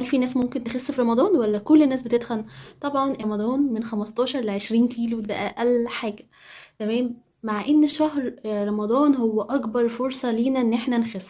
هل في ناس ممكن تخس في رمضان ولا كل الناس بتتخن؟ طبعا رمضان من 15 ل 20 كيلو ده اقل حاجة. تمام. مع ان شهر رمضان هو اكبر فرصة لينا ان احنا نخس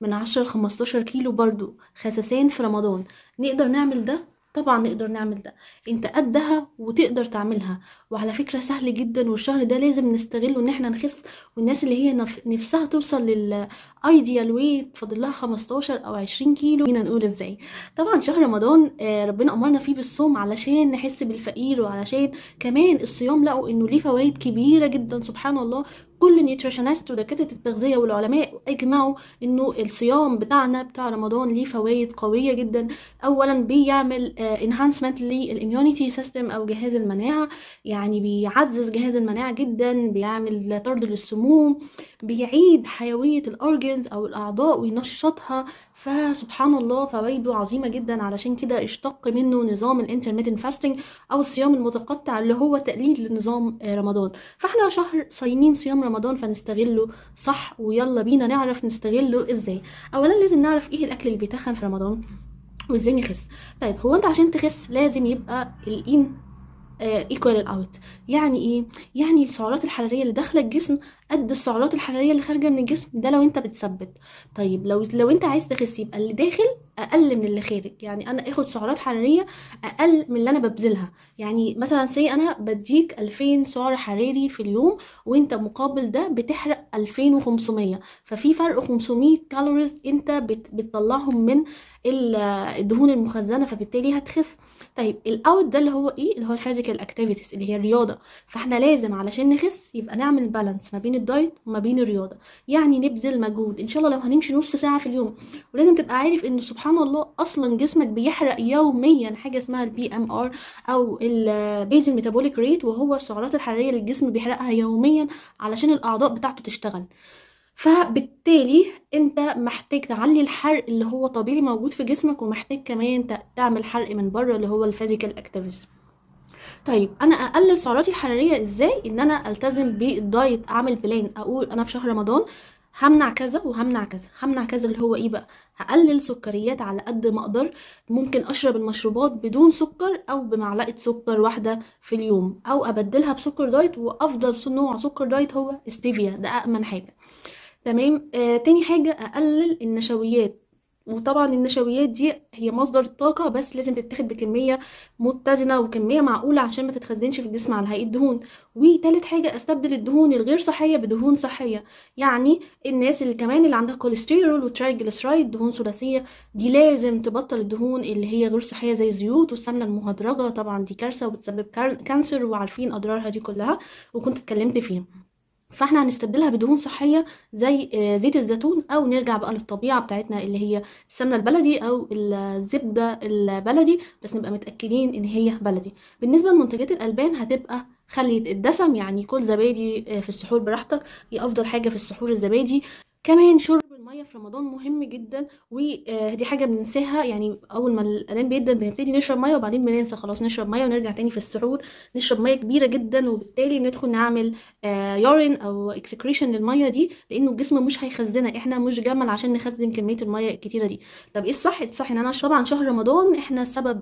من 10 ل 15 كيلو برضو خسسان في رمضان. نقدر نعمل ده؟ طبعا نقدر نعمل ده. انت قدها وتقدر تعملها. وعلى فكرة سهل جدا، والشهر ده لازم نستغله ان احنا نخس. والناس اللي هي نفسها توصل للايديال ويت فاضل لها 15 او 20 كيلو، هنا نقول ازاي. طبعا شهر رمضان ربنا امرنا فيه بالصوم علشان نحس بالفقير، وعلشان كمان الصيام لقوا انه ليه فوائد كبيره جدا سبحان الله. كل النيوتريشنست ودكاتره التغذيه والعلماء اجمعوا انه الصيام بتاعنا بتاع رمضان ليه فوائد قويه جدا. اولا بيعمل انهانسمنت للاميونيتي سيستم او جهاز المناعه، يعني بيعزز جهاز المناعه جدا، بيعمل طرد للسموم، بيعيد حيويه الاورجنز او الاعضاء وينشطها. فسبحان الله فوائده عظيمة جدا. علشان كده اشتق منه نظام الانترميتنت فاستنج او الصيام المتقطع اللي هو تقليد لنظام رمضان. فاحنا شهر صايمين صيام رمضان فنستغله صح، ويلا بينا نعرف نستغله ازاي. اولا لازم نعرف ايه الاكل اللي بيتخن في رمضان وازاي نخس. طيب هو انت عشان تخس لازم يبقى الان ايكوال الاوت. يعني ايه؟ يعني السعرات الحراريه اللي داخله الجسم قد السعرات الحراريه اللي خارجه من الجسم، ده لو انت بتثبت. طيب لو انت عايز تخس يبقى اللي داخل اقل من اللي خارج. يعني انا اخد سعرات حراريه اقل من اللي انا ببذلها. يعني مثلا سي انا بديك 2000 سعر حراري في اليوم، وانت مقابل ده بتحرق 2500، ففي فرق 500 كالوريز انت بتطلعهم من الدهون المخزنه، فبالتالي هتخس. طيب الاوت ده اللي هو ايه؟ اللي هو الفيزيكال اكتيفيتيز اللي هي الرياضه. فاحنا لازم علشان نخس يبقى نعمل بالانس ما بين الدايت وما بين الرياضه. يعني نبذل مجهود ان شاء الله لو هنمشي نص ساعه في اليوم. ولازم تبقى عارف ان سبحان الله اصلا جسمك بيحرق يوميا حاجه اسمها البي ام ار او البيزل ميتابوليك ريت، وهو السعرات الحراريه اللي الجسم بيحرقها يوميا علشان الاعضاء بتاعته تشتغل. فبالتالي انت محتاج تعلي الحرق اللي هو طبيعي موجود في جسمك، ومحتاج كمان تعمل حرق من بره اللي هو الفيزيكال اكتيفيتيز. طيب انا اقلل سعراتي الحراريه ازاي؟ ان انا التزم بالدايت، اعمل بلان، اقول انا في شهر رمضان همنع كذا وهمنع كذا. همنع كذا اللي هو ايه بقى؟ هقلل سكريات على قد ما اقدر. ممكن اشرب المشروبات بدون سكر او بمعلقه سكر واحده في اليوم، او ابدلها بسكر دايت، وافضل نوع سكر دايت هو ستيفيا، ده امن حاجه. تمام. تاني حاجة أقلل النشويات. وطبعا النشويات دي هي مصدر الطاقة، بس لازم تتاخد بكمية متزنة وكمية معقولة عشان ما تتخزنش في الجسم على هيئة دهون. وتالت حاجة استبدل الدهون الغير صحية بدهون صحية. يعني الناس اللي كمان اللي عندها كوليسترول وترايجليسرايد دهون ثلاثية، دي لازم تبطل الدهون اللي هي غير صحية زي الزيوت والسمنة المهدرجة. طبعا دي كارثة وبتسبب كانسر، وعارفين أضرارها دي كلها وكنت اتكلمت فيها. فاحنا هنستبدلها بدهون صحيه زي زيت الزيتون، او نرجع بقى للطبيعه بتاعتنا اللي هي السمنه البلدي او الزبده البلدي، بس نبقى متاكدين ان هي بلدي. بالنسبه لمنتجات الالبان هتبقى خلية الدسم، يعني كل زبادي في السحور براحتك، هي افضل حاجه في السحور الزبادي. كمان شرب الميه في رمضان مهم جدا، ودي حاجه بننساها. يعني اول ما الاذان بيدن بنبتدي نشرب ميه، وبعدين بننسى خلاص نشرب ميه، ونرجع تاني في السحور نشرب ميه كبيره جدا، وبالتالي ندخل نعمل يورين او اكسكريشن للميه دي، لانه الجسم مش هيخزنها. احنا مش جمل عشان نخزن كميه الميه الكتيره دي. طب ايه الصح؟ الصح ان انا اشربها عن شهر رمضان. احنا سبب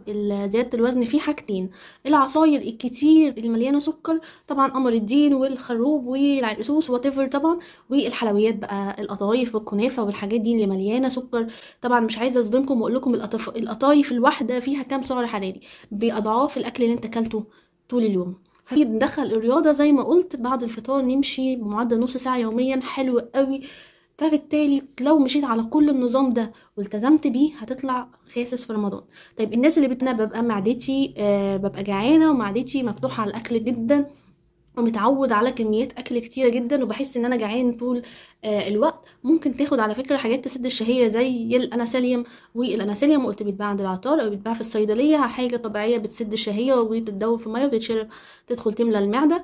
زياده الوزن فيه حاجتين: العصاير الكتير اللي مليانه سكر، طبعا قمر الدين والخروب والعرقسوس وات ايفر طبعا، والحلويات بقى القطايف والكنافه والحاجات دي اللي مليانه سكر. طبعا مش عايزه اصدمكم واقول لكم القطايف الواحده فيها كام سعر حراري، باضعاف الاكل اللي انت اكلته طول اليوم. فندخل الرياضة زي ما قلت بعد الفطار، نمشي بمعدل نص ساعة يوميا، حلو قوي. فبالتالي لو مشيت على كل النظام ده والتزمت بيه هتطلع خاسس في رمضان. طيب الناس اللي انا ببقى معدتي ببقى جعانة ومعدتي مفتوحة على الاكل جدا، ومتعود على كميات اكل كتيره جدا، وبحس ان انا جعان طول الوقت، ممكن تاخد على فكره حاجات تسد الشهيه زي الاناسيليوم. والاناسيليوم قلت بيتباع عند العطار او بيتباع في الصيدليه، حاجه طبيعيه بتسد الشهيه وبتتدوب في ميه وبتتشرب، تدخل تملى المعده.